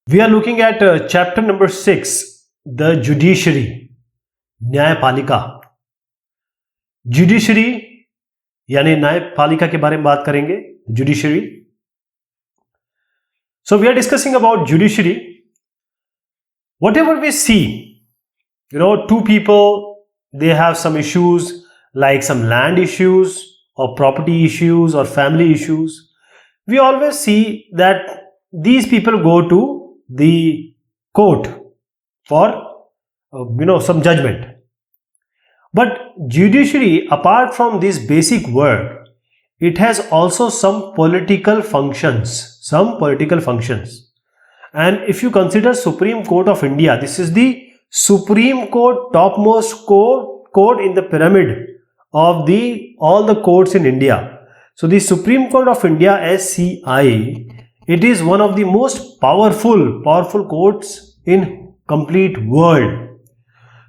We are looking at chapter number 6, the judiciary, न्यायपालिका. Judiciary यानी न्यायपालिका के बारे में बात करेंगे. Judiciary. So we are discussing about judiciary. Whatever we see, two people, they have some issues like some land issues or property issues or family issues. We always see that these people go to the court for some judgment. But judiciary, apart from this basic work, it has also some political functions. And if you consider Supreme Court of India, this is the Supreme Court, topmost court in the pyramid of all the courts in India. So the Supreme Court of India, SCI, it is one of the most powerful courts in complete world.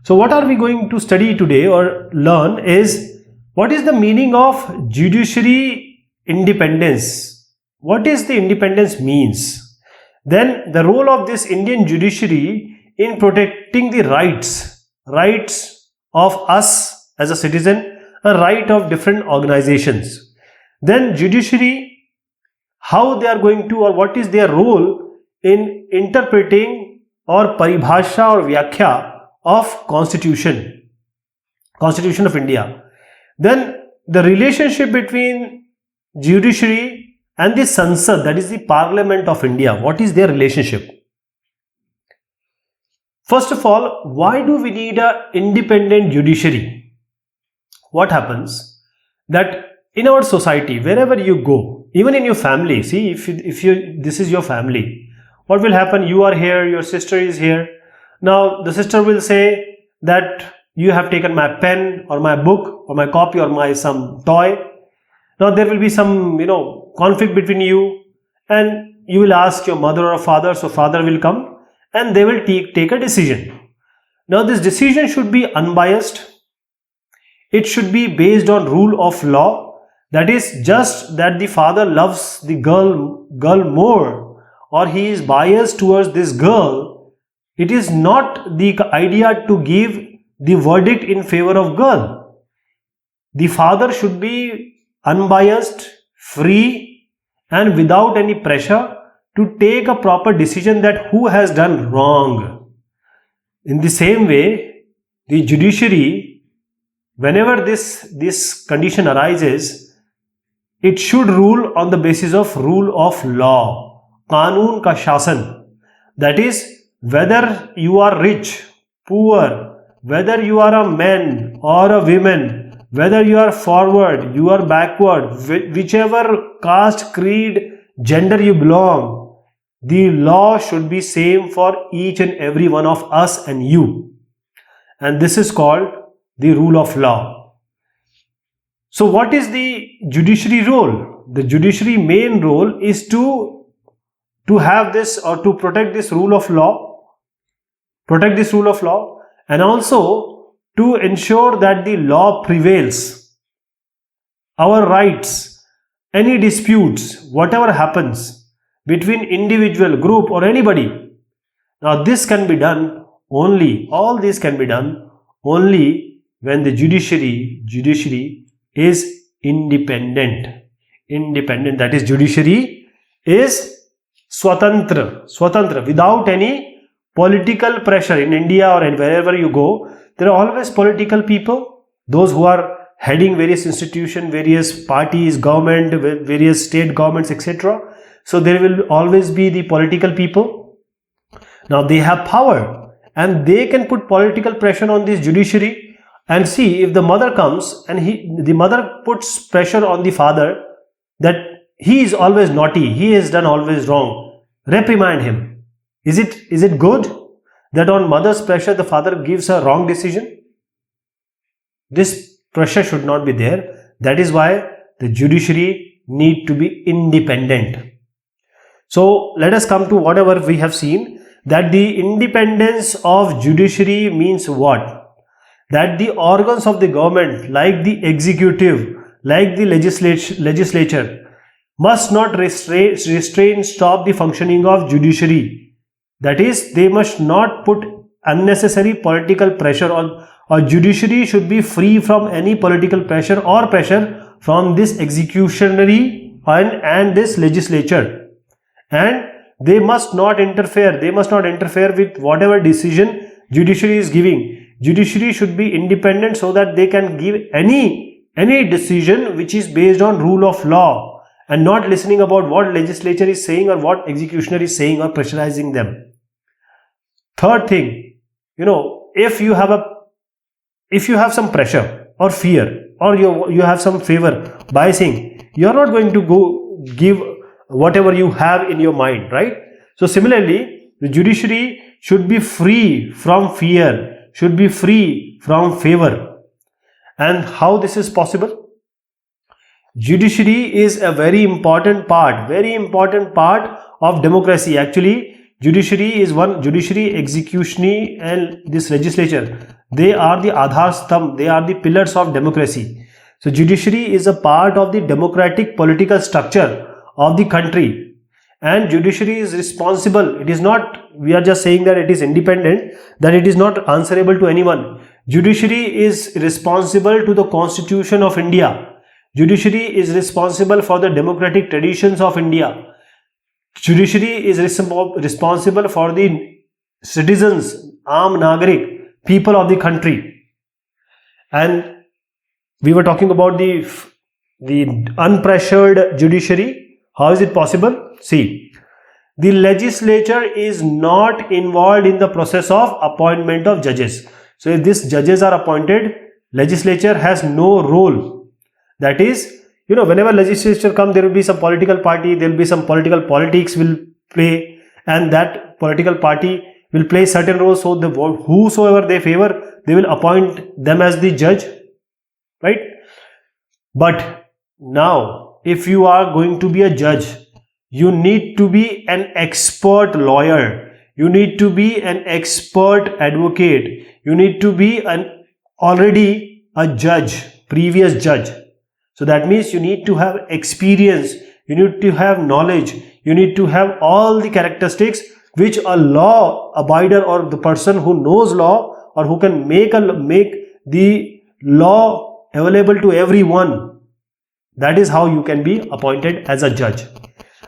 So what are we going to study today or learn is what is the meaning of judiciary independence? What is the independence means? Then the role of this Indian judiciary in protecting the rights of us as a citizen, a right of different organizations. Then judiciary, how they are going to or what is their role in interpreting or paribhasha or vyakhya of Constitution of India. Then the relationship between judiciary and the Sansad, that is the Parliament of India. What is their relationship? First of all, why do we need an independent judiciary? What happens that in our society, wherever you go, even in your family, see, if this is your family, what will happen? You are here, your sister is here. Now the sister will say that you have taken my pen or my book or my copy or some toy. Now there will be some conflict between you, and you will ask your mother or father. So father will come and they will take a decision. Now this decision should be unbiased. It should be based on rule of law. That is just that the father loves the girl more, or he is biased towards this girl. It is not the idea to give the verdict in favor of girl. The father should be unbiased, free, and without any pressure to take a proper decision that who has done wrong. In the same way, the judiciary, whenever this condition arises, it should rule on the basis of rule of law, Kanun ka Shasan. That is, whether you are rich, poor, whether you are a man or a woman, whether you are forward, you are backward, whichever caste, creed, gender you belong, the law should be same for each and every one of us and you. And this is called the rule of law. So what is the judiciary role? The judiciary main role is to have this or to protect this rule of law, and also to ensure that the law prevails. Our rights, any disputes, whatever happens between individual, group or anybody. Now this can be done only, all this can be done only when the judiciary is independent. That is, judiciary is swatantra, without any political pressure. In India or wherever you go, there are always political people, those who are heading various institutions, various parties, government, various state governments, etc. So there will always be the political people. Now they have power and they can put political pressure on this judiciary. And see, if the mother comes and the mother puts pressure on the father that he is always naughty, he has done always wrong, reprimand him. Is it good that on mother's pressure the father gives a wrong decision? This pressure should not be there. That is why the judiciary need to be independent. So let us come to whatever we have seen, that the independence of judiciary means what? That the organs of the government, like the executive, like the legislature, must not stop the functioning of judiciary. That is, they must not put unnecessary political pressure on, or judiciary should be free from any political pressure or pressure from this executionary and this legislature. And they must not interfere. They must not interfere with whatever decision judiciary is giving. Judiciary should be independent so that they can give any decision which is based on rule of law, and not listening about what legislature is saying or what executioner is saying or pressurizing them. Third thing, if you have some pressure or fear, or you have some favor biasing, you are not going to go give whatever you have in your mind, right? So similarly, the judiciary should be free from fear, should be free from favor. And how this is possible? Judiciary is a very important part of democracy. Actually, judiciary, executionary, and this legislature, they are the Aadhar Stamb, they are the pillars of democracy. So judiciary is a part of the democratic political structure of the country, and judiciary is responsible. It is not, we are just saying that it is independent, that it is not answerable to anyone. Judiciary is responsible to the Constitution of India. Judiciary is responsible for the democratic traditions of India. Judiciary is responsible for the citizens, aam nagarik, people of the country. And we were talking about the unpressured judiciary. How is it possible? See, the legislature is not involved in the process of appointment of judges. So if these judges are appointed, legislature has no role. That is, whenever legislature comes, there will be some political party, there will be some political politics will play, and that political party will play certain roles. So whosoever they favor, they will appoint them as the judge, right? But now, if you are going to be a judge, you need to be an expert lawyer, you need to be an expert advocate, you need to be already a judge, previous judge. So that means you need to have experience, you need to have knowledge, you need to have all the characteristics which a law abider or the person who knows law or who can make the law available to everyone. That is how you can be appointed as a judge.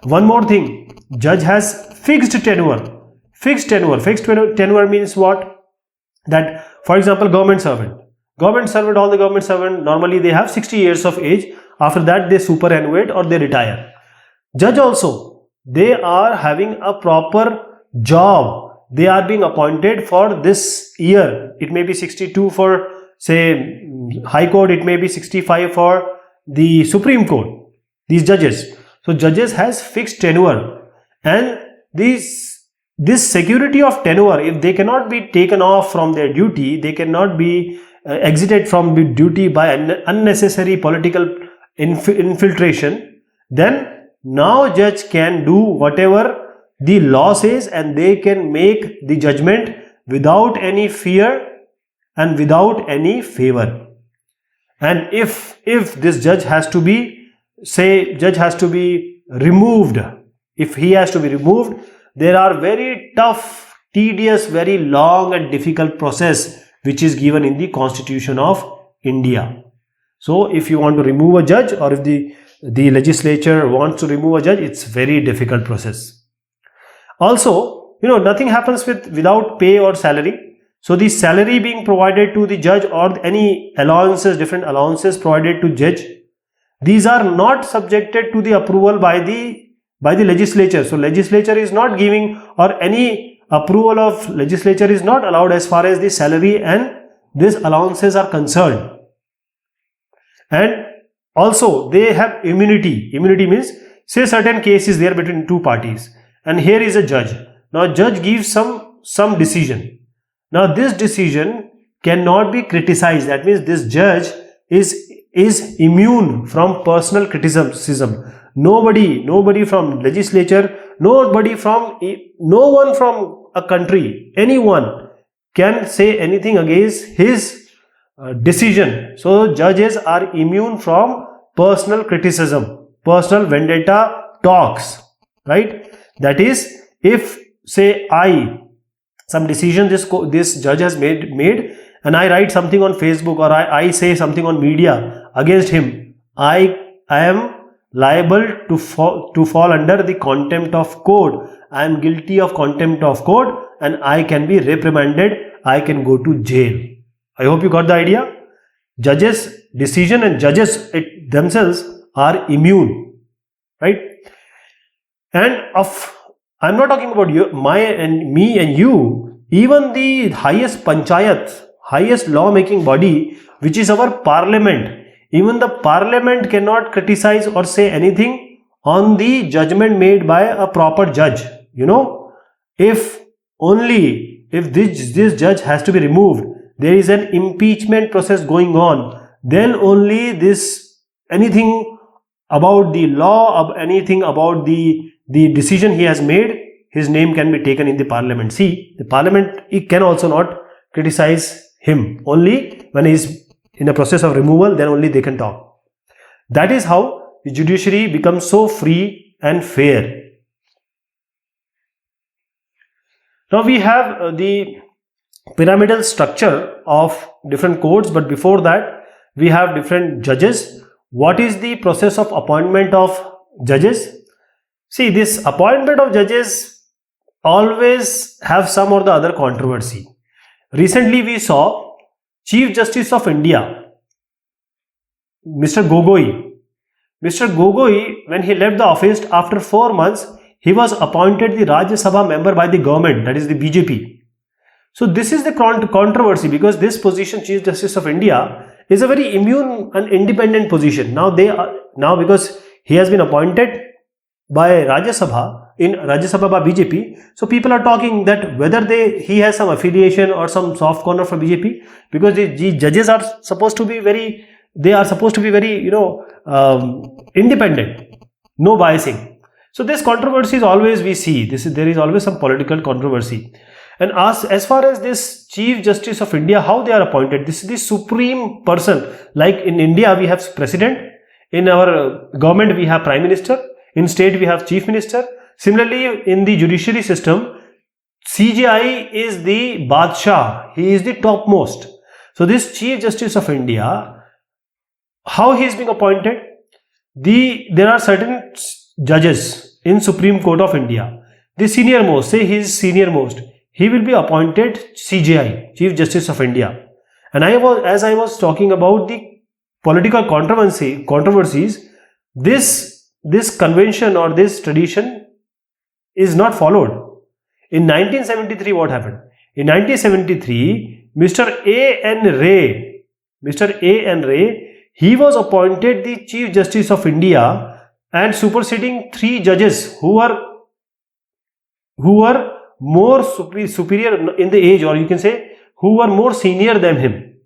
One more thing, judge has fixed tenure. Fixed tenure means what? That, for example, government servant, all the government servant, normally they have 60 years of age. After that, they superannuate or they retire. Judge also, they are having a proper job. They are being appointed for this year. It may be 62 for, say, High Court. It may be 65 for the Supreme Court. These judges. So judges has fixed tenure, and this security of tenure, if they cannot be taken off from their duty, they cannot be exited from the duty by unnecessary political infiltration, then now judge can do whatever the law says, and they can make the judgment without any fear and without any favor. And if this judge has to be, removed, if he has to be removed, there are very tough, tedious, very long and difficult process which is given in the Constitution of India. So if you want to remove a judge, or if the legislature wants to remove a judge, it's very difficult process. Also, nothing happens without pay or salary. So the salary being provided to the judge, or any allowances, different allowances provided to judge, these are not subjected to the approval by the legislature. So legislature is not giving, or any approval of legislature is not allowed as far as the salary and these allowances are concerned. And also they have immunity. Immunity means, say certain case is there between two parties, and here is a judge. Now judge gives some decision. Now this decision cannot be criticized. That means this judge is immune from personal criticism. Nobody from legislature, no one from a country, anyone can say anything against his decision. So judges are immune from personal criticism, personal vendetta talks, right? That is, if say some decision this judge has made, and I write something on Facebook, or I say something on media against him, I am liable to fall under the contempt of court. I am guilty of contempt of court, and I can be reprimanded. I can go to jail. I hope you got the idea. Judges' decision and judges themselves are immune, right? And I'm not talking about you, me and you. Even the highest panchayat, highest lawmaking body, which is our parliament, even the parliament cannot criticize or say anything on the judgment made by a proper judge. If this judge has to be removed, there is an impeachment process going on, then only anything about the law, anything about the decision he has made, his name can be taken in the parliament. See, the parliament, it can also not criticize him. Only when he is in a process of removal, then only they can talk. That is how the judiciary becomes so free and fair. Now we have the pyramidal structure of different courts, but before that we have different judges. What is the process of appointment of judges? See, this appointment of judges always have some or the other controversy. Recently we saw Chief Justice of India, Mr. Gogoi. Mr. Gogoi, when he left the office after 4 months, he was appointed the Rajya Sabha member by the government, that is the BJP. So this is the controversy, because this position, Chief Justice of India, is a very immune and independent position. Now because he has been appointed by Rajya Sabha by BJP, so people are talking that whether he has some affiliation or some soft corner for BJP, because the judges are supposed to be very independent, no biasing. So this controversy is always we see. There is always some political controversy. And as far as this Chief Justice of India, how they are appointed, this is the supreme person. Like in India, we have President. In our government, we have Prime Minister. In state, we have Chief Minister. Similarly, in the judiciary system, CJI is the Badshah. He is the topmost. So this Chief Justice of India, how he is being appointed? There are certain judges in Supreme Court of India. The senior most, say he is senior most, he will be appointed CJI, Chief Justice of India. And as I was talking about the political controversies, this convention or this tradition is not followed. In 1973, what happened? In 1973, Mr. A.N. Ray, he was appointed the Chief Justice of India, and superseding 3 judges who were more superior in the age, or you can say who were more senior than him.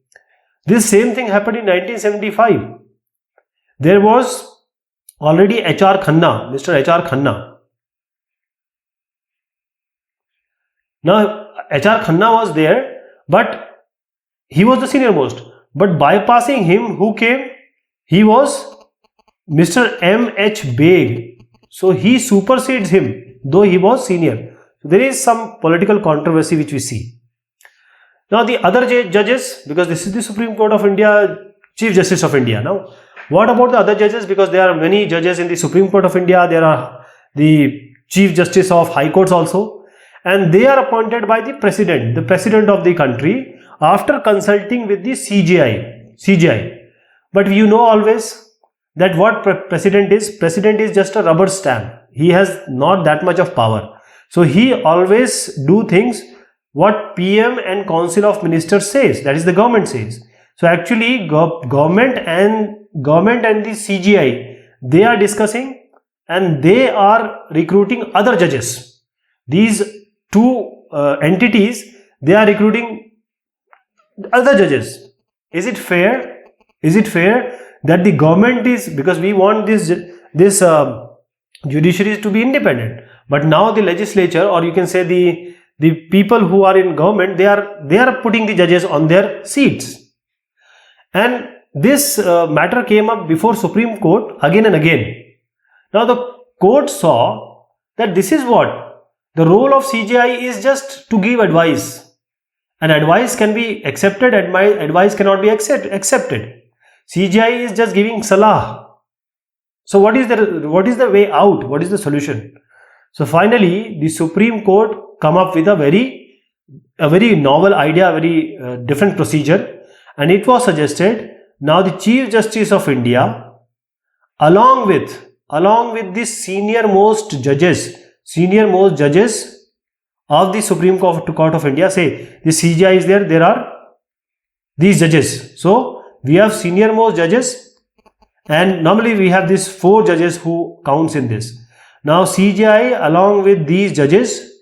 This same thing happened in 1975. There was already H.R. Khanna, Mr. H.R. Khanna. Now H.R. Khanna was there, but he was the senior most. But bypassing him, who came? He was Mr. M.H. Beg. So he supersedes him, though he was senior. So there is some political controversy which we see. Now the other judges, because this is the Supreme Court of India, Chief Justice of India. Now what about the other judges? Because there are many judges in the Supreme Court of India. There are the Chief Justice of High Courts also. And they are appointed by the President of the country, after consulting with the CJI. But you know always that what President is just a rubber stamp. He has not that much of power. So he always do things what PM and Council of Ministers says, that is the government says. So actually government and the CJI, they are discussing and they are recruiting other judges. These two entities, they are recruiting other judges. Is it fair? Is it fair that the government is, because we want this judiciary to be independent, but now the legislature, or you can say the people who are in government, they are putting the judges on their seats. And this matter came up before Supreme Court again and again. Now the court saw that this is what, The role of CJI is just to give advice, and advice can be accepted, advice cannot be accepted. CJI is just giving salah. So what is the way out? What is the solution? So finally, the Supreme Court come up with a very novel idea, a very different procedure, and it was suggested. Now the Chief Justice of India, along with the senior most judges of the Supreme Court of India, say the CJI is there are these judges. So we have senior most judges, and normally we have these 4 judges who counts in this. Now CJI along with these judges,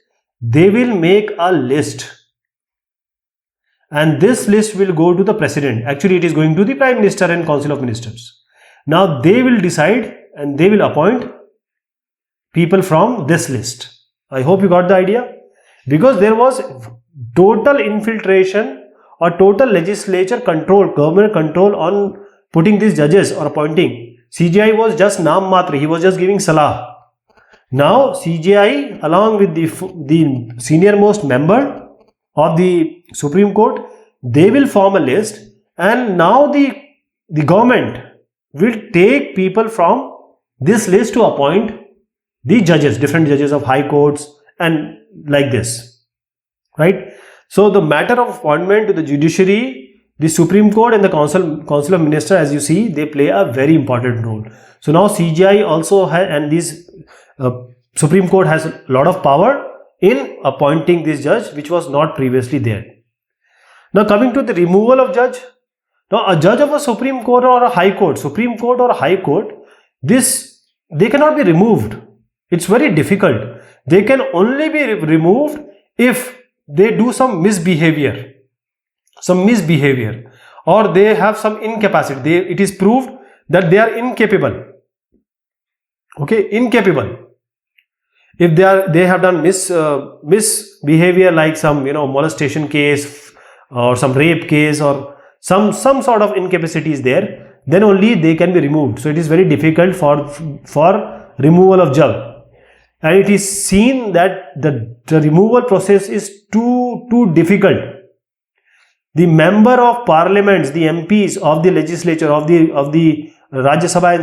they will make a list, and this list will go to the President. Actually, it is going to the Prime Minister and Council of Ministers. Now they will decide and they will appoint people from this list. I hope you got the idea, because there was total infiltration or total legislature control, government control on putting these judges or appointing. CJI was just naam matra, he was just giving salah. Now CJI along with the senior most member of the Supreme Court, they will form a list, and now the government will take people from this list to appoint the judges, different judges of high courts and like this, right? So the matter of appointment to the judiciary, the Supreme Court and the Council of Ministers, as you see, they play a very important role. So now CJI also has, and this Supreme Court has a lot of power in appointing this judge, which was not previously there. Now coming to the removal of judge. Now a judge of a Supreme Court or a High Court, Supreme Court or a High Court, they cannot be removed. It's very difficult. They can only be removed if they do some misbehavior, or they have some incapacity. It is proved that they are incapable. Okay, incapable. If they have done misbehavior, like some molestation case or some rape case or some sort of incapacity is there, then only they can be removed. So it is very difficult for removal of judge, and it is seen that the removal process is too difficult. The member of parliaments, the MPs of the legislature of the Rajya Sabha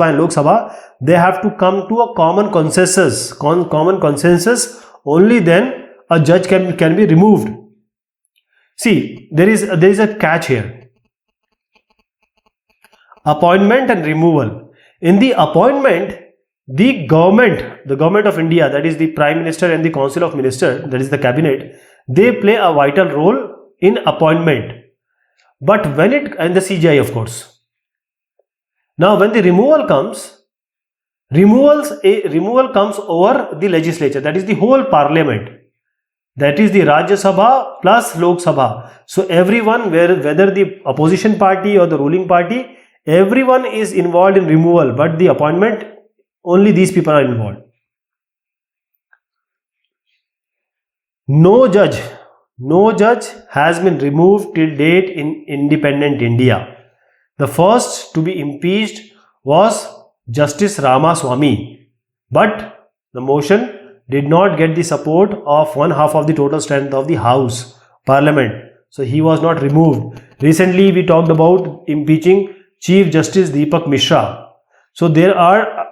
and Lok Sabha, they have to come to a common consensus. Only then a judge can be removed. See, there is a catch here. Appointment and removal. In the appointment, the government of India, that is the Prime Minister and the Council of Ministers, that is the cabinet, they play a vital role in appointment. But and the CJI, of course. Now when the removal comes, removal comes over the legislature, that is the whole parliament, that is the Rajya Sabha plus Lok Sabha. So everyone, whether the opposition party or the ruling party, everyone is involved in removal, but the appointment, only these people are involved. No judge has been removed till date in independent India. The first to be impeached was Justice Ramaswamy, but the motion did not get the support of 1/2 of the total strength of the House Parliament, so he was not removed. Recently we talked about impeaching Chief Justice Deepak Mishra. So there are,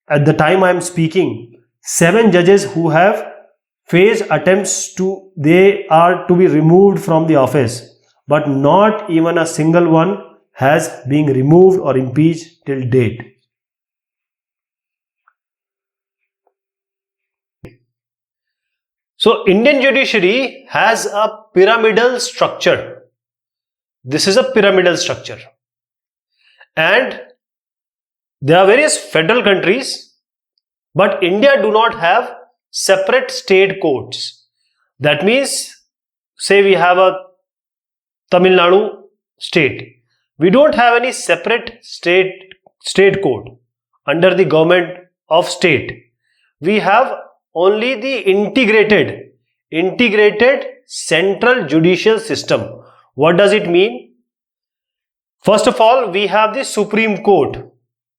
at the time I am speaking, 7 judges who have faced attempts to be removed from the office, but not even a single one has been removed or impeached till date. So Indian judiciary has a pyramidal structure. This is a pyramidal structure, and there are various federal countries, but India do not have separate state courts. That means, say we have a Tamil Nadu state, we don't have any separate state court under the government of state. We have only the integrated central judicial system. What does it mean? First of all, we have the Supreme Court.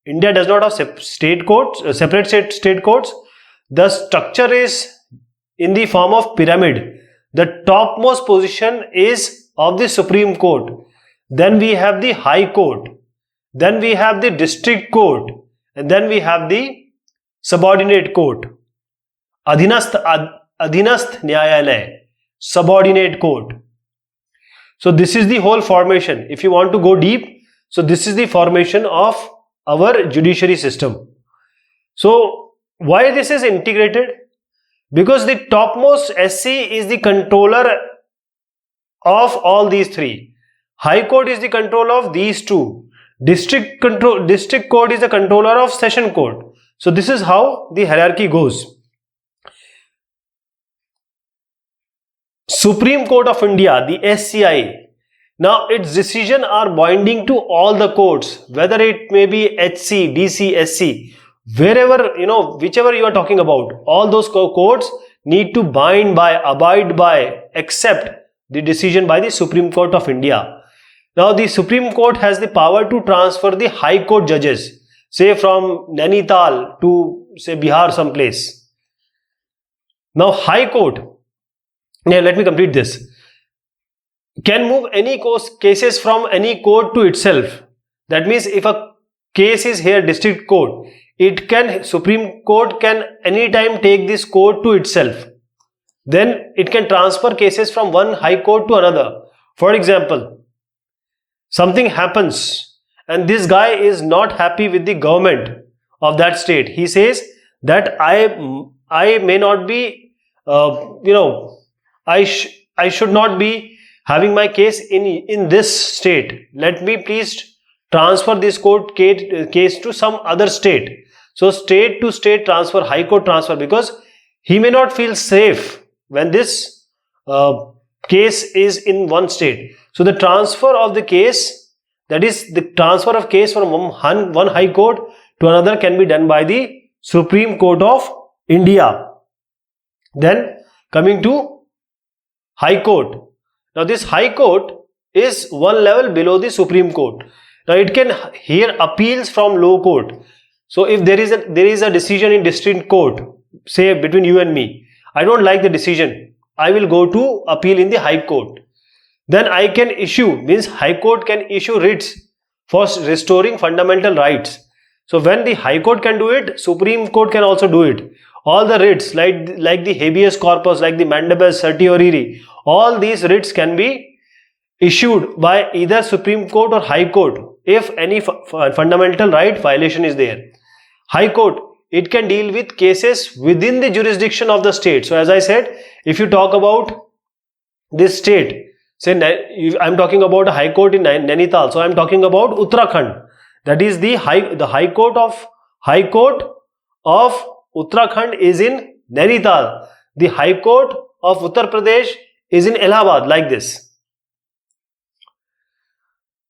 India does not have separate state courts. The structure is in the form of pyramid. The topmost position is of the Supreme Court. Then we have the High Court. Then we have the District Court. And then we have the Subordinate Court. Adhinasth Nyayalaya. Subordinate Court. So this is the whole formation. If you want to go deep, so this is the formation of our judiciary system. So why this is integrated? Because the topmost SC is the controller of all these three. High Court is the controller of these two. District Court is the controller of Session Court. So this is how the hierarchy goes. Supreme Court of India, the SCI. Now its decisions are binding to all the courts, whether it may be HC, DC, SC, wherever, whichever you are talking about, all those courts need to abide by, accept the decision by the Supreme Court of India. Now the Supreme Court has the power to transfer the High Court judges, say from Nainital to say Bihar someplace. Now High Court, now let me complete this, can move any cases from any court to itself. That means if a case is here District Court, Supreme Court can anytime take this court to itself. Then it can transfer cases from one High Court to another. For example, something happens and this guy is not happy with the government of that state. He says that I may not be, I should not be having my case in this state. Let me please transfer this court case to some other state. So state to state transfer, High Court transfer, because he may not feel safe when this case is in one state. So the transfer of the case, that is the transfer of case from one High Court to another, can be done by the Supreme Court of India. Then coming to High Court. Now this High Court is one level below the Supreme Court. Now it can hear appeals from low court. So if there is a decision in District Court, say between you and me, I don't like the decision, I will go to appeal in the High Court. Then I can issue, means High Court can issue writs for restoring fundamental rights. So when the High Court can do it, Supreme Court can also do it. All the writs like the habeas corpus, like the mandamus certiorari, all these writs can be issued by either Supreme Court or High Court if any fundamental right violation is there. High Court, it can deal with cases within the jurisdiction of the state. So as I said, if you talk about this state, say I'm talking about a High Court in Nainital, so I'm talking about Uttarakhand. That is the High Court of Uttarakhand is in Nainital. The High Court of Uttar Pradesh is in Allahabad, like this.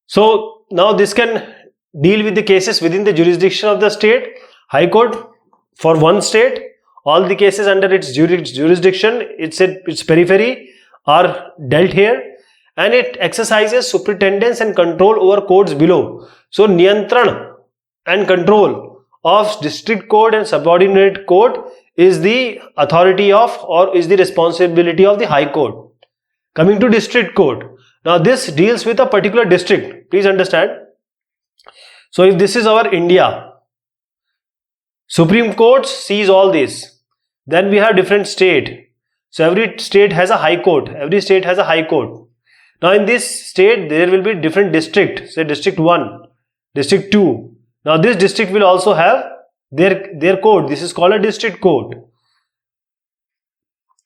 So now this can deal with the cases within the jurisdiction of the state. High Court for one state, all the cases under its jurisdiction, its periphery are dealt here, and it exercises superintendence and control over courts below. So Niyantran and control of District Court and Subordinate Court is the authority of, or is the responsibility of, the High Court. Coming to District Court. Now this deals with a particular district. Please understand. So if this is our India, Supreme Court sees all this. Then we have different state. So every state has a High Court. Every state has a High Court. Now in this state there will be different district. Say District 1, District 2. Now this district will also have their court. This is called a district court.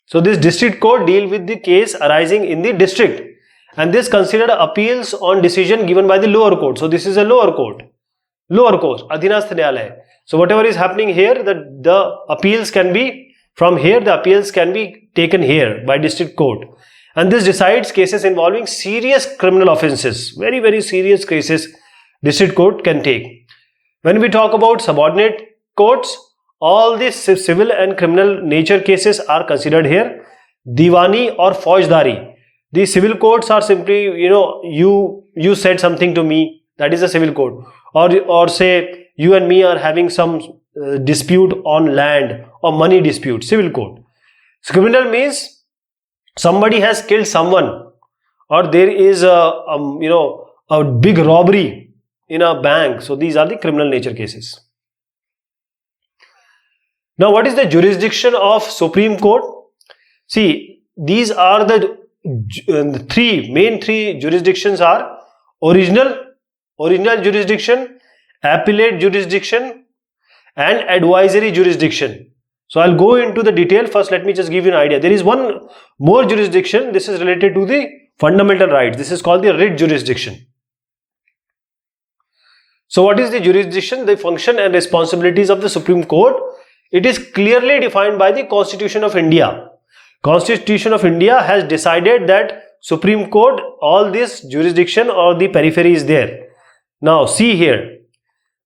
So this district court deal with the case arising in the district, and this considered appeals on decision given by the lower court. So this is a lower court, Adhinasth Nyayalaya. So whatever is happening here, the appeals can be from here, the appeals can be taken here by district court, and this decides cases involving serious criminal offences, very, very serious cases district court can take. When we talk about subordinate courts, all these civil and criminal nature cases are considered here. Diwani or Faujdari. The civil courts are simply, you said something to me, that is a civil court. Or say you and me are having some dispute on land or money dispute, civil code. So criminal means somebody has killed someone, or there is a big robbery in a bank. So these are the criminal nature cases. Now, what is the jurisdiction of Supreme Court? See, these are the main three jurisdictions are original jurisdiction, appellate jurisdiction, and advisory jurisdiction. So I'll go into the detail. First, let me just give you an idea. There is one more jurisdiction. This is related to the fundamental rights. This is called the writ jurisdiction. So what is the jurisdiction? The function and responsibilities of the Supreme Court. It is clearly defined by the Constitution of India. Constitution of India has decided that Supreme Court, all this jurisdiction or the periphery is there. Now see here,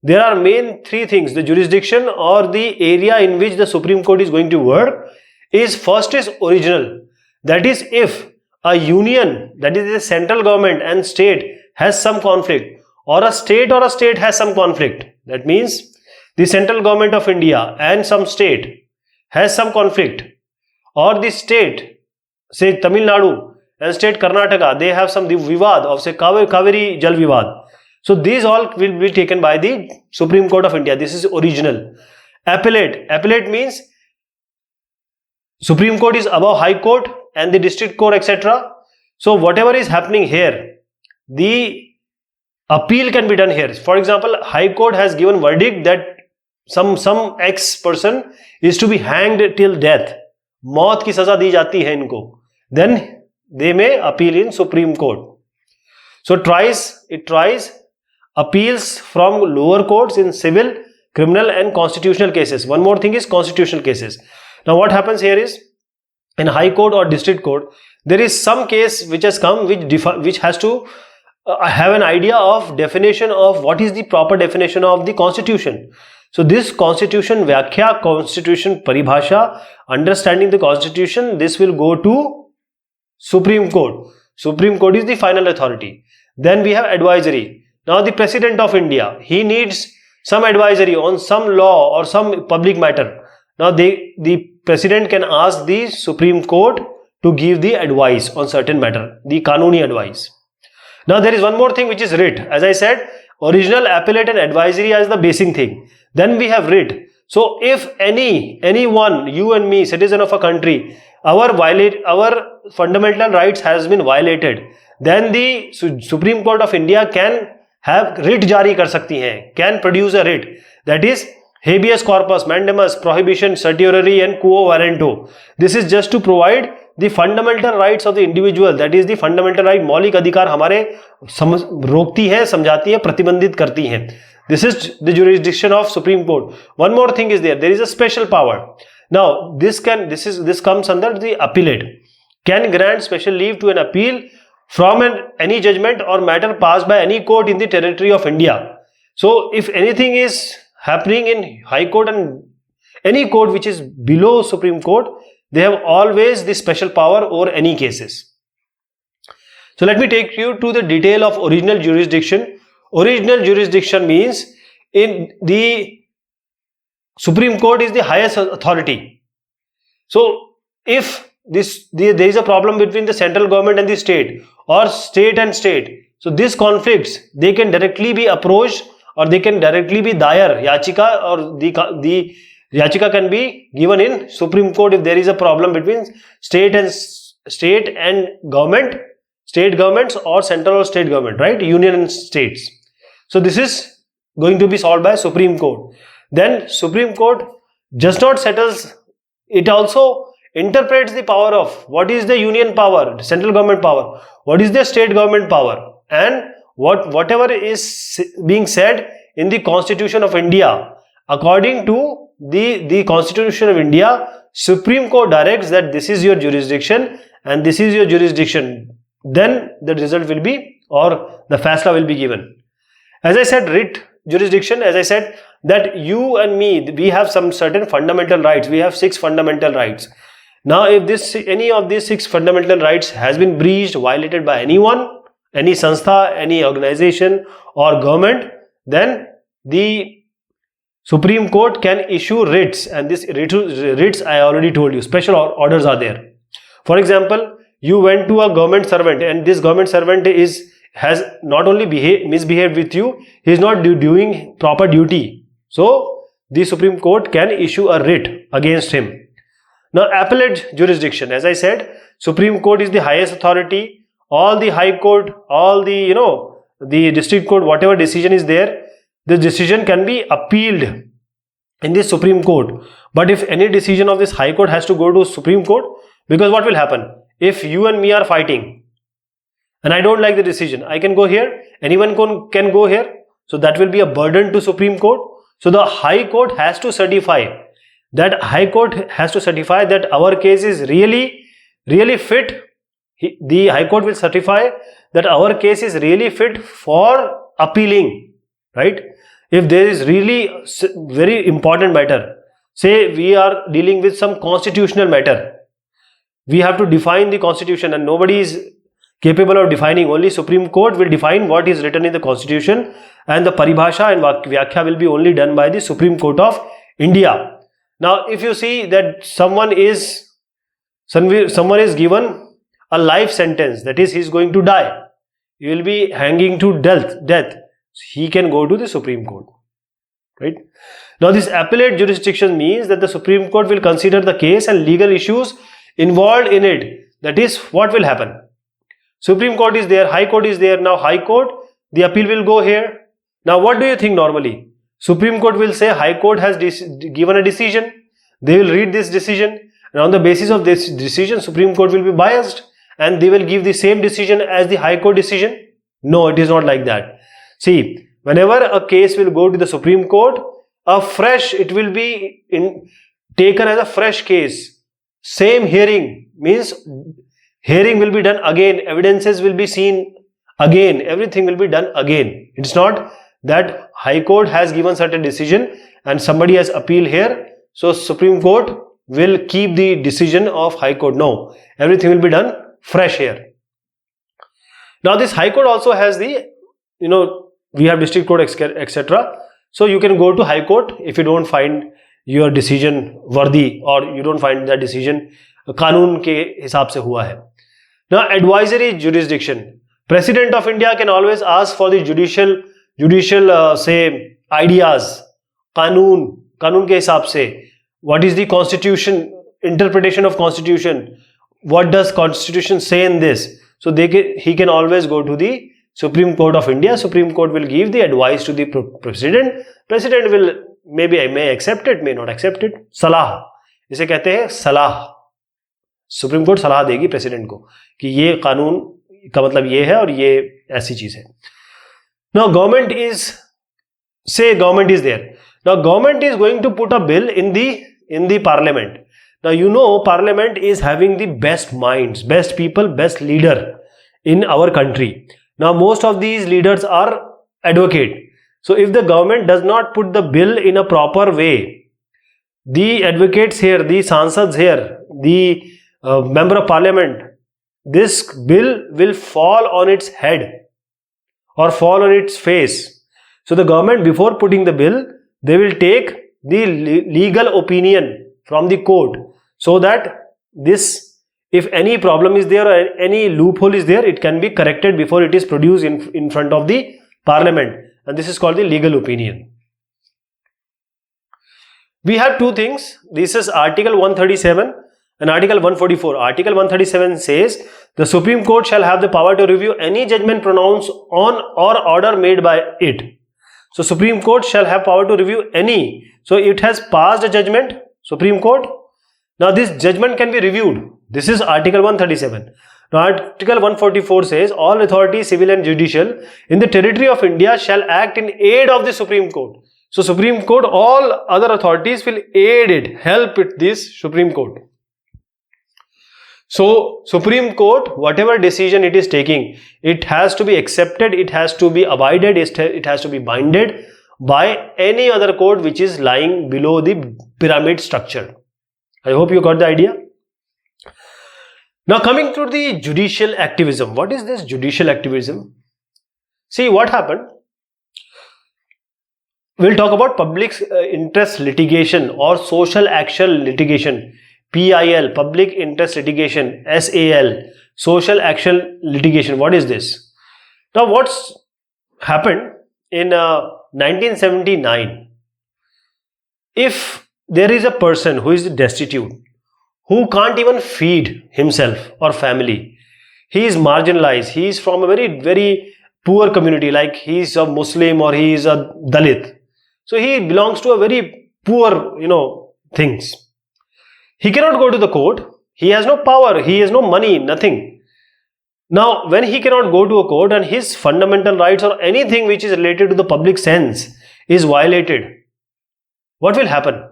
there are main three things. The jurisdiction or the area in which the Supreme Court is going to work is first is original. That is, if a union, that is the central government and state, has some conflict, or a state has some conflict. That means the central government of India and some state has some conflict, or the state, say Tamil Nadu and state Karnataka, they have some vivad of say Kaveri Jal Vivad. So these all will be taken by the Supreme Court of India. This is original. Appellate means Supreme Court is above High Court and the District Court, etc. So whatever is happening here, the appeal can be done here. For example, High Court has given verdict that some X person is to be hanged till death. मौत की सजा दी जाती है इनको. Then they may appeal in Supreme Court. So it tries appeals from lower courts in civil, criminal and constitutional cases. One more thing is constitutional cases. Now what happens here is, in High Court or District Court, there is some case which has come which has to have an idea of definition of what is the proper definition of the Constitution. So this Constitution Vyakhya, Constitution Paribhasha, understanding the Constitution, this will go to Supreme Court. Supreme Court is the final authority. Then we have advisory. Now the President of India, he needs some advisory on some law or some public matter. Now the President can ask the Supreme Court to give the advice on certain matter, the Kanuni advice. Now there is one more thing which is writ. As I said, original, appellate and advisory as the basic thing. Then we have writ. So if anyone, you and me, citizen of a country, our fundamental rights has been violated, then the Supreme Court of India can have writ jari kar sakti hai, can produce a writ. That is habeas corpus, mandamus, prohibition, certiorari and quo warranto. This is just to provide the fundamental rights of the individual. That is the fundamental right. मौलिक अधिकार हमारे रोकती है, समझाती है, प्रतिबंधित करती हैं. This is the jurisdiction of Supreme Court. One more thing is there. There is a special power. Now this comes under the appellate. Can grant special leave to an appeal from any judgment or matter passed by any court in the territory of India. So if anything is happening in High Court and any court which is below Supreme Court, they have always the special power over any cases. So let me take you to the detail of original jurisdiction. Original jurisdiction means in the Supreme Court is the highest authority. So if there is a problem between the central government and the state, or state and state, so these conflicts, they can directly be approached, or they can directly be dayer yachika, or the yachika can be given in Supreme Court if there is a problem between state and government, state governments or central or state government, right? Union and states. So this is going to be solved by Supreme Court. Then Supreme Court just not settles, it also interprets the power of what is the union power, central government power, what is the state government power, and whatever is being said in the Constitution of India. According to the Constitution of India, Supreme Court directs that this is your jurisdiction and this is your jurisdiction. Then the result will be, or the fasla will be given. As I said, writ jurisdiction, as I said, that you and me, we have some certain fundamental rights. We have 6 fundamental rights. Now, if any of these 6 fundamental rights has been breached, violated by anyone, any sanstha, any organization or government, then the Supreme Court can issue writs, and this writs I already told you, special orders are there. For example, you went to a government servant, and this government servant has not only misbehaved with you, he is not doing proper duty. So the Supreme Court can issue a writ against him. Now, appellate jurisdiction, as I said, Supreme Court is the highest authority. All the High Court, all the the District Court, whatever decision is there, the decision can be appealed in the Supreme Court. But if any decision of this High Court has to go to Supreme Court, because what will happen? If you and me are fighting and I don't like the decision, I can go here, anyone can go here. So that will be a burden to Supreme Court. So the High Court has to certify that our case is really fit. The High Court will certify that our case is really fit for appealing, right? If there is really very important matter, say we are dealing with some constitutional matter, we have to define the constitution and nobody is capable of defining, only Supreme Court will define what is written in the constitution, and the paribhasha and vyakhya will be only done by the Supreme Court of India. Now, if you see that someone is given a life sentence, that is, he is going to die, he will be hanging to death, he can go to the Supreme Court, right? Now, this appellate jurisdiction means that the Supreme Court will consider the case and legal issues involved in it. That is, what will happen? Supreme Court is there, High Court is there. Now, High Court, the appeal will go here. Now, what do you think normally? Supreme Court will say High Court has given a decision. They will read this decision, and on the basis of this decision, Supreme Court will be biased and they will give the same decision as the High Court decision. No, it is not like that. See, whenever a case will go to the Supreme Court, it will be taken as a fresh case. Same hearing, means hearing will be done again, evidences will be seen again, everything will be done again. It's not that High Court has given certain decision and somebody has appealed here, so Supreme Court will keep the decision of High Court. No, everything will be done fresh here. Now, this High Court also has the, we have District Court, etc. So you can go to High Court if you don't find your decision worthy or you don't find that decision कानून के हिसाब से हुआ है. Now, advisory jurisdiction. President of India can always ask for the judicial say ideas. कानून के हिसाब से. What is the constitution, interpretation of constitution? What does constitution say in this? So he can always go to the Supreme Court of India. Supreme Court will give the advice to the president. President may accept it, may not accept it. सलाह, इसे कहते हैं सलाह. Supreme court सलाह देगी president को कि ये कानून का मतलब ये है और ये ऐसी चीज है. Now, government is there. Now, government is going to put a bill in the parliament. Now, parliament is having the best minds, best people, best leader in our country. Now, most of these leaders are advocate. So, if the government does not put the bill in a proper way, the advocates here, the sansads here, the member of parliament, this bill will fall on its head or fall on its face. So, the government, before putting the bill, they will take the legal opinion from the court, so that if any problem is there or any loophole is there, it can be corrected before it is produced in front of the parliament, and this is called the legal opinion. We have two things. This is Article 137 and Article 144. Article 137 says the Supreme Court shall have the power to review any judgment pronounced on or order made by it. So, Supreme Court shall have power to review any. So, it has passed a judgment, Supreme Court. Now, this judgment can be reviewed. This is Article 137. Now, Article 144 says all authorities, civil and judicial, in the territory of India shall act in aid of the Supreme Court. So, Supreme Court, all other authorities will aid it, help it, this Supreme Court. So, Supreme Court, whatever decision it is taking, it has to be accepted, it has to be abided, it has to be binded by any other court which is lying below the pyramid structure. I hope you got the idea. Now, coming to the judicial activism. What is this judicial activism? See, what happened? we'll talk about public interest litigation or social action litigation. PIL, public interest litigation. SAL, social action litigation. What is this? Now, what's happened in 1979? If there is a person who is destitute, who can't even feed himself or family, he is marginalized, he is from a very, very poor community, like he is a Muslim or he is a Dalit. So he belongs to a very poor, things. He cannot go to the court. He has no power. He has no money, nothing. Now, when he cannot go to a court and his fundamental rights or anything which is related to the public sense is violated, what will happen?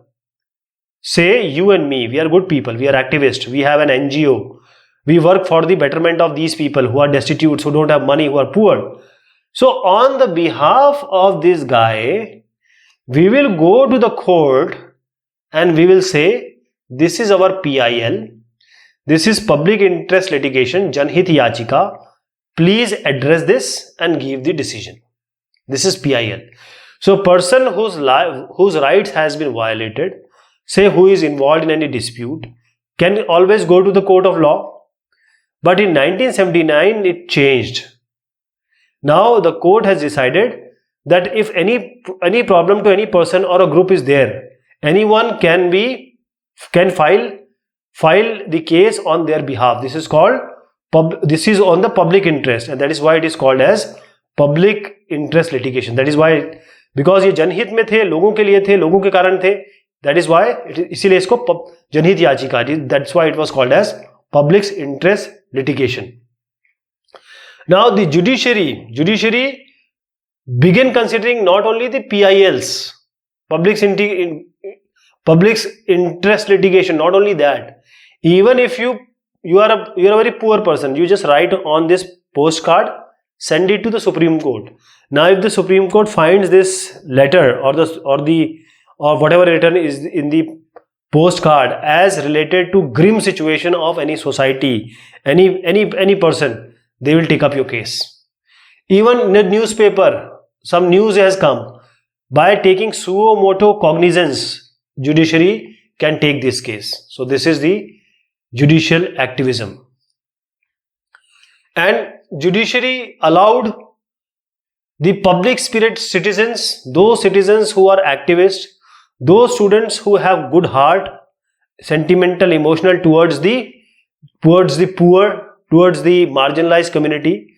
Say you and me, we are good people, we are activists, we have an NGO, we work for the betterment of these people who are destitute, who don't have money, who are poor. So on the behalf of this guy, we will go to the court and we will say, this is our PIL, this is public interest litigation, Janhit Yachika, please address this and give the decision. This is PIL. So person whose rights has been violated, say who is involved in any dispute, can always go to the court of law. But in 1979 it changed. Now the court has decided that if any problem to any person or a group is there, anyone can file the case on their behalf. This is called this is on the public interest, and that is why it is called as public interest litigation. That is why, because ये जनहित में थे, लोगों के लिए थे, लोगों के कारण थे, that is why इसीलिए इसको जनहित याचिका, that's why it was called as public interest litigation. Now the judiciary began considering not only the PILs, public interest litigation, not only that, even if you are a very poor person, you just write on this postcard, send it to the Supreme Court. Now if the Supreme Court finds this letter or whatever written is in the postcard as related to grim situation of any society, any person, they will take up your case. Even in the newspaper, some news has come. By taking suo motu cognizance, judiciary can take this case. So this is the judicial activism. And judiciary allowed the public spirit citizens, those citizens who are activists, those students who have good heart, sentimental, emotional towards the poor, towards the marginalized community,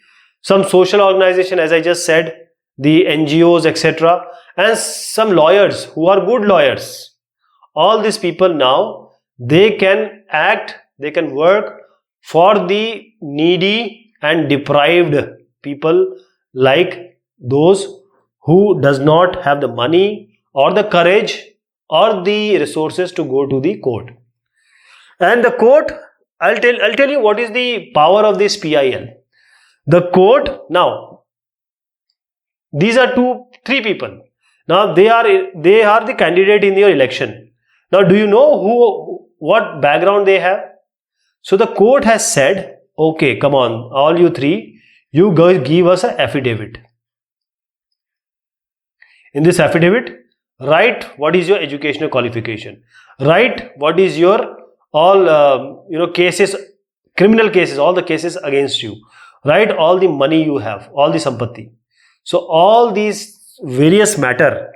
some social organization, as I just said, the NGOs, etc., and some lawyers who are good lawyers. All these people now, they can act, they can work for the needy and deprived people, like those who does not have the money or the courage or the resources to go to the court. And the court, I'll tell you what is the power of this PIL. The court, now these are three people. Now they are the candidate in your election. Now do you know what background they have? So the court has said, okay, come on, all you three, you guys give us an affidavit. In this affidavit, write what is your educational qualification. Write what is your all cases, criminal cases, all the cases against you. Write all the money you have, all the sampatti. So all these various matter,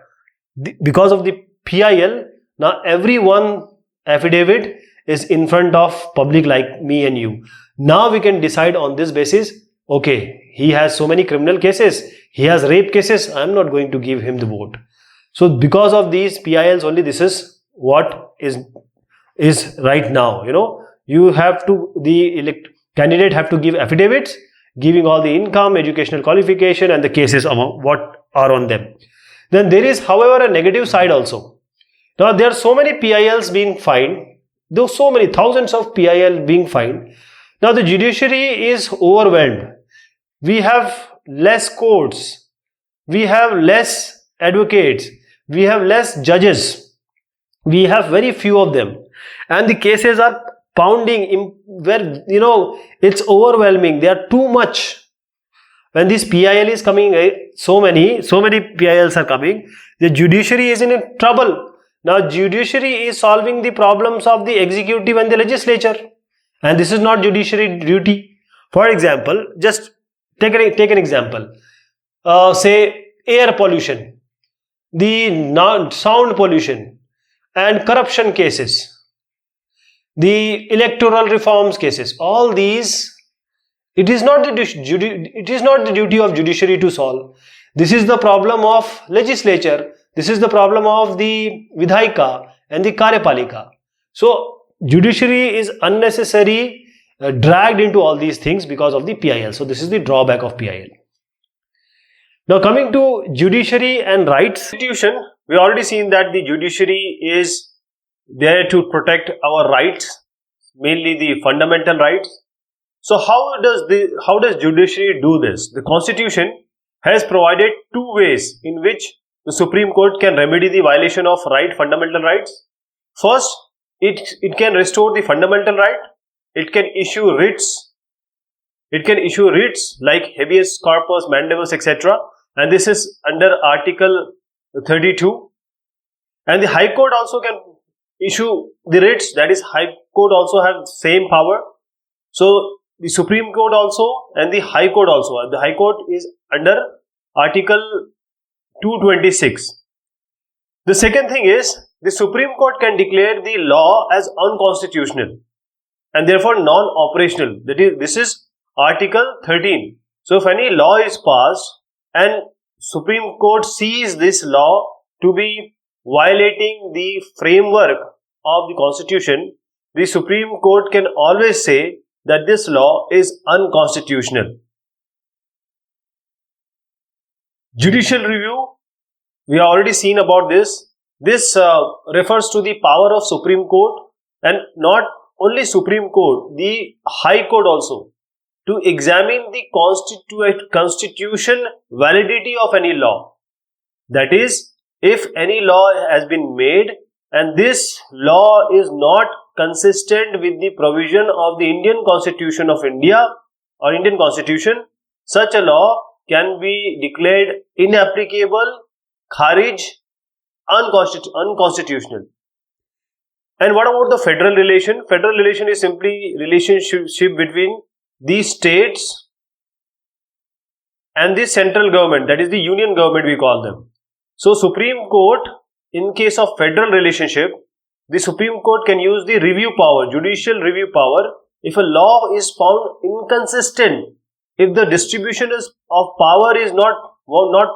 because of the PIL, now every one affidavit is in front of public like me and you. Now we can decide on this basis, okay, he has so many criminal cases, he has rape cases, I am not going to give him the vote. So because of these PILs only, this is what is right now. You have to, the candidate have to give affidavits giving all the income, educational qualification and the cases of what are on them. Then there is, however, a negative side also. Now there are so many PILs being fined. There are so many thousands of PIL being fined. Now the judiciary is overwhelmed. We have less courts. We have less advocates. We have less judges. We have very few of them. And the cases are pounding where, it's overwhelming. They are too much. when this PIL is coming, so many PILs are coming, the judiciary is in trouble. Now judiciary is solving the problems of the executive and the legislature, and this is not judiciary duty. For example, just take an example. Say air pollution, the sound pollution, and corruption cases, the electoral reforms cases. All these, it is not the duty of judiciary to solve. This is the problem of legislature. This is the problem of the Vidhaika and the Karyapalika. So judiciary is unnecessary dragged into all these things because of the PIL. So this is the drawback of PIL. Now coming to judiciary and rights. Constitution, we already seen that the judiciary is there to protect our rights, mainly the fundamental rights. So how does judiciary do this? The Constitution has provided two ways in which the Supreme Court can remedy the violation of fundamental rights. First, it can restore the fundamental right. It can issue writs. It can issue writs like habeas corpus, mandamus, etc. And this is under Article 32. And the High Court also can issue the writs. That is, High Court also have same power. So the Supreme Court also and the High Court also. The High Court is under Article 226. The second thing is, the Supreme Court can declare the law as unconstitutional and therefore non-operational. This is Article 13. So if any law is passed and Supreme Court sees this law to be violating the framework of the Constitution, the Supreme Court can always say that this law is unconstitutional. Judicial review, we have already seen about this. This refers to the power of Supreme Court, and not only Supreme Court, the High Court also, to examine the constitution validity of any law. That is, if any law has been made and this law is not consistent with the provision of the Indian Constitution of India or Indian Constitution, such a law can be declared inapplicable, kharij, unconstitutional. And what about the federal relation? Federal relation is simply relationship between the states and the central government, that is the union government we call them. So Supreme Court, in case of federal relationship, the Supreme Court can use the review power, judicial review power, if a law is found inconsistent, if the distribution of power is not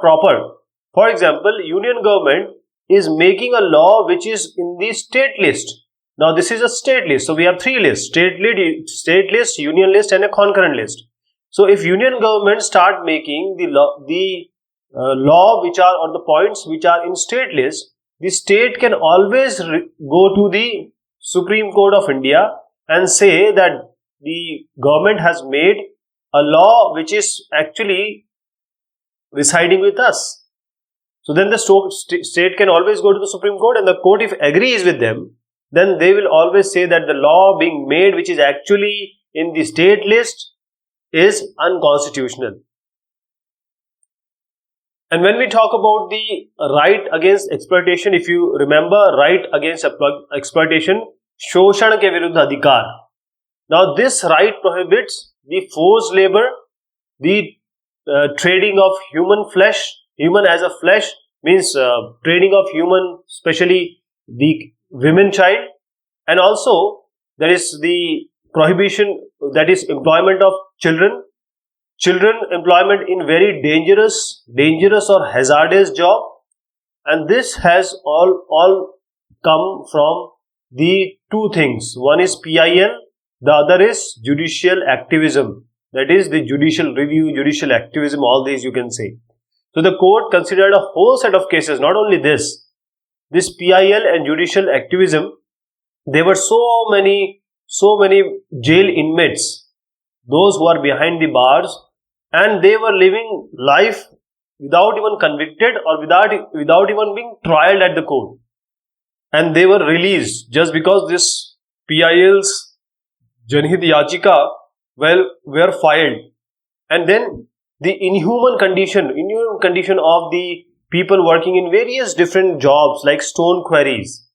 proper. For example, union government is making a law which is in the state list. Now this is a state list. So we have three lists: state list, union list, and a concurrent list. So if union government start making the law which are, or the points which are in state list, the state can always go to the Supreme Court of India and say that the government has made a law which is actually residing with us. So then the state can always go to the Supreme Court, and the court, if agrees with them, then they will always say that the law being made which is actually in the state list is unconstitutional. And when we talk about the right against exploitation, if you remember, right against exploitation, shoshan ke viruddha adhikar. Now this right prohibits the forced labor, the trading of human flesh. Human as a flesh means trading of human, especially the women child, and also there is the prohibition, that is employment of children employment in very dangerous or hazardous job, and this has all come from the two things. One is PIL, the other is judicial activism, that is the judicial review, judicial activism, all these you can say. So the court considered a whole set of cases, not only this PIL and judicial activism. There were so many jail inmates, those who are behind the bars, and they were living life without even convicted or without even being trialed at the court, and they were released just because this PIL's Janhit Yachika were filed, and then the inhuman condition of the people working in various different jobs like stone quarries,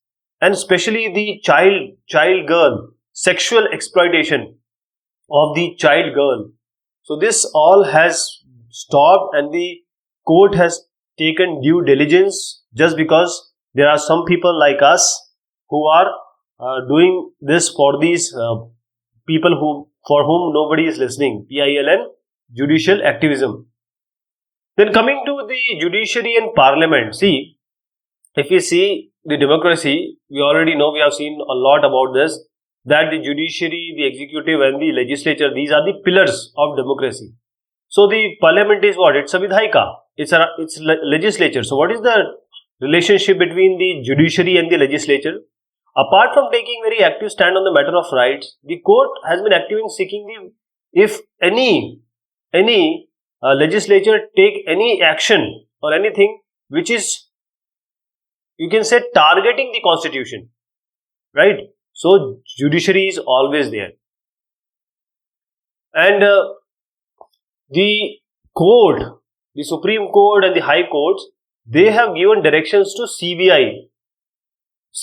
and especially the child girl, sexual exploitation of the child girl. So this all has stopped, and the court has taken due diligence, just because there are some people like us who are doing this for these people for whom nobody is listening. PILN, judicial activism. Then coming to the judiciary and parliament, see, if we see the democracy, we already know, we have seen a lot about this, that the judiciary, the executive and the legislature, these are the pillars of democracy. So the parliament is what? It's a vidhaika. It's legislature. So what is the relationship between the judiciary and the legislature? Apart from taking very active stand on the matter of rights, the court has been active in seeking if any legislature take any action or anything which is, you can say, targeting the constitution, right? So judiciary is always there. And the court, the Supreme Court and the High Courts, they have given directions to CBI,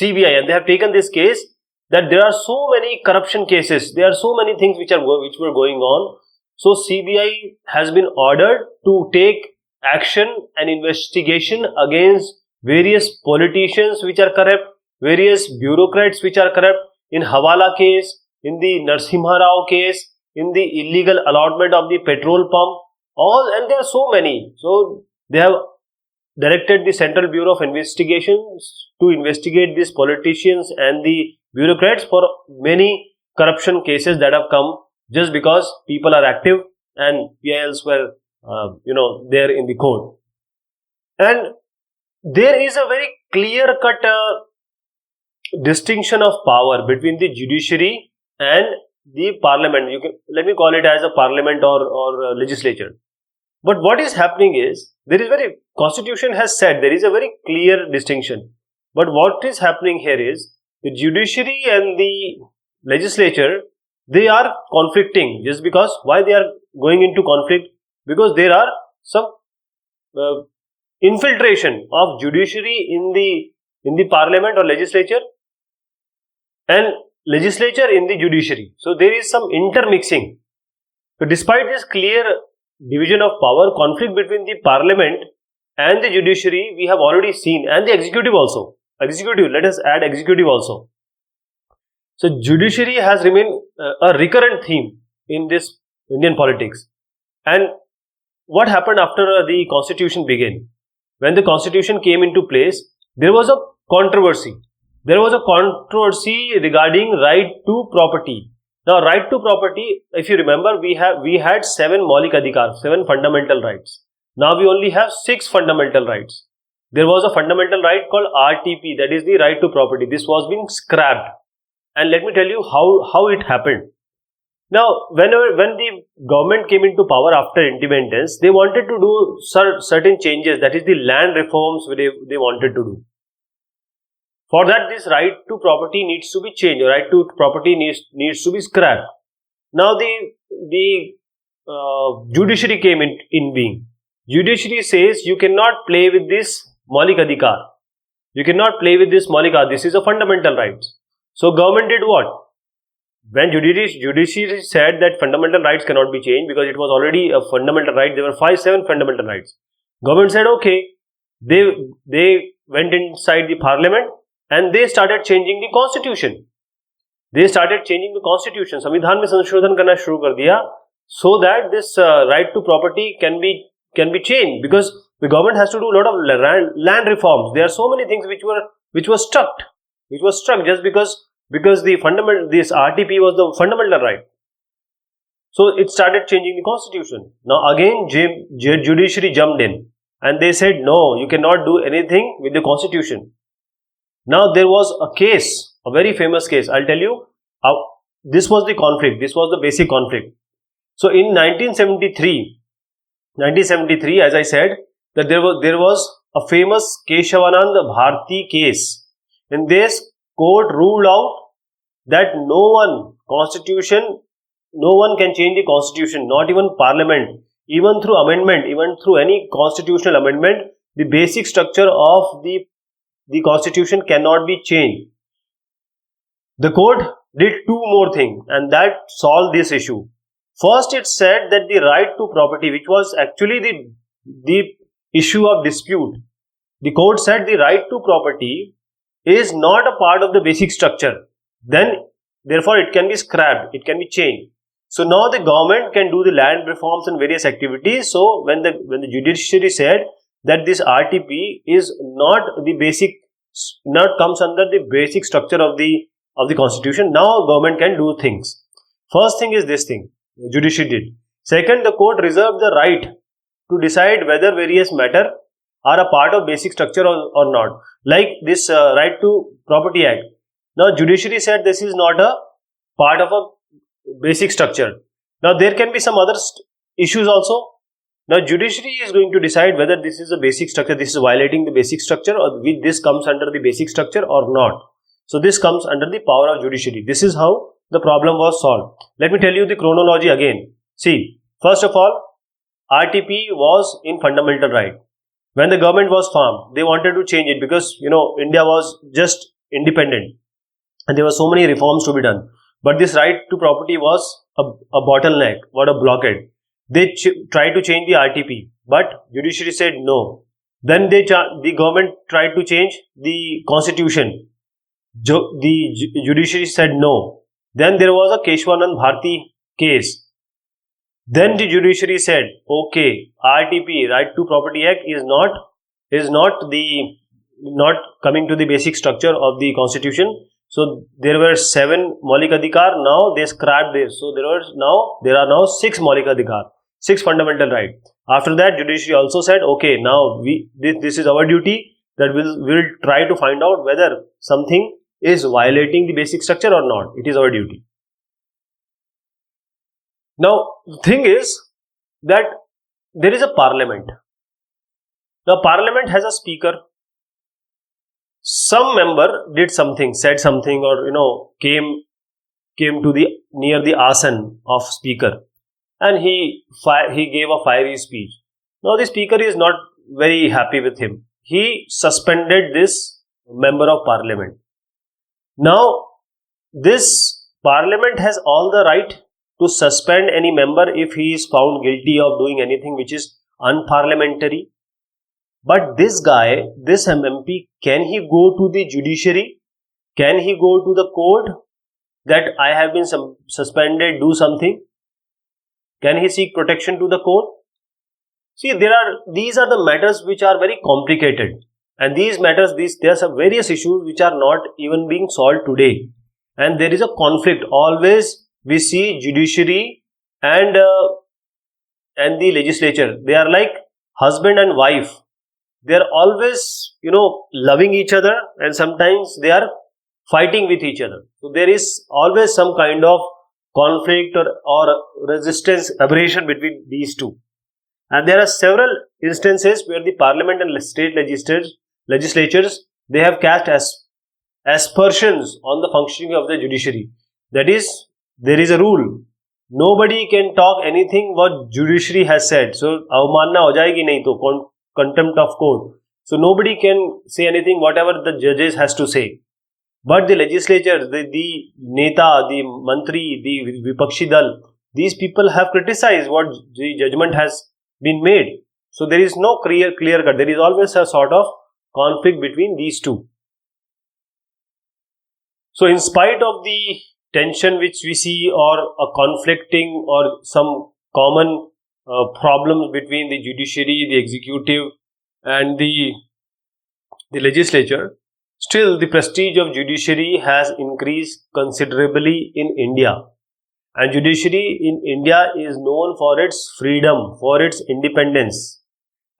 and they have taken this case that there are so many corruption cases, there are so many things which were going on. So CBI has been ordered to take action and investigation against various politicians which are corrupt, various bureaucrats which are corrupt, in Hawala case, in the Narasimha Rao case, in the illegal allotment of the petrol pump, and there are so many. So they have directed the Central Bureau of Investigations to investigate these politicians and the bureaucrats for many corruption cases that have come just because people are active and PILs were there in the court. And there is a very clear-cut distinction of power between the judiciary and the parliament. Let me call it as a parliament or legislature. But what is happening is, Constitution has said there is a very clear distinction. But what is happening here is, the judiciary and the legislature, they are conflicting. Just because, why they are going into conflict? Because there are some infiltration of judiciary in the parliament or legislature, and legislature in the judiciary. So there is some intermixing. So despite this clear division of power, conflict between the parliament and the judiciary we have already seen, and the executive also. Let us add executive also. So judiciary has remained a recurrent theme in this Indian politics. And what happened after the constitution began? When the constitution came into place, there was a controversy. There was a controversy regarding right to property. Now, right to property, if you remember, we had 7 Maulik Adhikar, 7 fundamental rights. Now we only have 6 fundamental rights. There was a fundamental right called RTP, that is the right to property. This was being scrapped. And let me tell you how it happened. Now, when the government came into power after independence, they wanted to do certain changes, that is the land reforms they wanted to do. For that, this right to property needs to be changed. Right to property needs to be scrapped. Now the judiciary came in being. Judiciary says you cannot play with this Maulik Adhikar. You cannot play with this Maulik Adhikar. This is a fundamental right. So government did what? When judiciary said that fundamental rights cannot be changed because it was already a fundamental right, there were 5-7 fundamental rights. Government said okay. They went inside the parliament and they started changing the constitution. संविधान में संशोधन करना शुरू कर दिया, so that this right to property can be changed, because the government has to do a lot of land reforms. There are so many things which were struck just because this RTP was the fundamental right. So it started changing the constitution. Now again, judiciary jumped in and they said no, you cannot do anything with the constitution. Now there was a case, a very famous case. I'll tell you how this was the conflict. This was the basic conflict. So in 1973, as I said, that there was a famous Keshavanand Bharti case. In this, court ruled out that no one can change the constitution, not even parliament. even through amendment, even through any constitutional amendment, the basic structure of the constitution cannot be changed. The court did two more things and that solved this issue. First, it said that the right to property, which was actually the issue of dispute, the court said the right to property is not a part of the basic structure. Then, therefore, it can be scrapped, it can be changed. So now the government can do the land reforms and various activities. So when the judiciary said that this RTP is not the basic, not comes under the basic structure of the constitution, now government can do things. First thing is this thing the judiciary did. Second, the court reserved the right to decide whether various matter are a part of basic structure or not. Like this right to property act. Now judiciary said this is not a part of a basic structure. Now there can be some other issues also. Now judiciary is going to decide whether this is a basic structure, this is violating the basic structure, or this comes under the basic structure or not. So this comes under the power of judiciary. This is how the problem was solved. Let me tell you the chronology again. See, first of all, RTP was in fundamental right. When the government was formed, they wanted to change it because India was just independent and there were so many reforms to be done. But this right to property was a bottleneck or a blockade. They tried to change the RTP, but judiciary said no. Then the government tried to change the constitution. The judiciary said no. Then there was a Keshwanand Bharti case. Then the judiciary said, okay, RTP, Right to Property Act, is not coming to the basic structure of the constitution. So there were 7 Maulik Adhikar. Now they scrapped this. So there are now 6 Maulik Adhikar, 6 fundamental rights. After that, judiciary also said, okay, now this is our duty, that we'll try to find out whether something is violating the basic structure or not. It is our duty. Now, the thing is that there is a parliament. Now, parliament has a speaker. Some member did something, said something, or came to the near the asan of speaker, and he gave a fiery speech. Now, the speaker is not very happy with him. He suspended this member of parliament. Now, this parliament has all the right to suspend any member if he is found guilty of doing anything which is unparliamentary. But this guy, this MMP, can he go to the judiciary? Can he go to the court that I have been suspended, do something? Can he seek protection to the court? See, these are the matters which are very complicated. And these matters, there are some various issues which are not even being solved today. And there is a conflict. Always we see judiciary and the legislature. They are like husband and wife. They are always, loving each other, and sometimes they are fighting with each other. So there is always some kind of conflict or resistance, aberration between these two. And there are several instances where the parliament and state legislatures, they have cast aspersions on the functioning of the judiciary. That is, there is a rule. Nobody can talk anything what judiciary has said. So, avmanna ho jayegi nahi to, contempt of court. So, nobody can say anything whatever the judges has to say. But the legislature, the neta, the mantri, the vipakshi dal, these people have criticized what the judgment has been made. So, there is no clear cut. There is always a sort of conflict between these two. So, in spite of the tension which we see, or a conflicting or some common problems between the judiciary, the executive and the legislature, still the prestige of judiciary has increased considerably in India. And judiciary in India is known for its freedom, for its independence.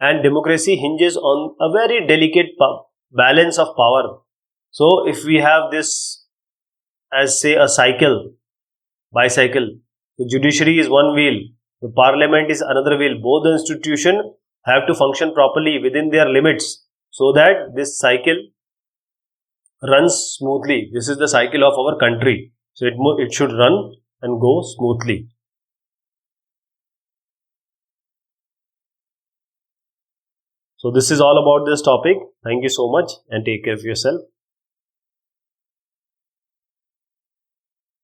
And democracy hinges on a very delicate balance of power. So, if we have this as say a bicycle, the judiciary is one wheel, the parliament is another wheel. Both the institutions have to function properly within their limits so that this cycle runs smoothly. This is the cycle of our country. So, it should run and go smoothly. So this is all about this topic. Thank you so much and take care of yourself.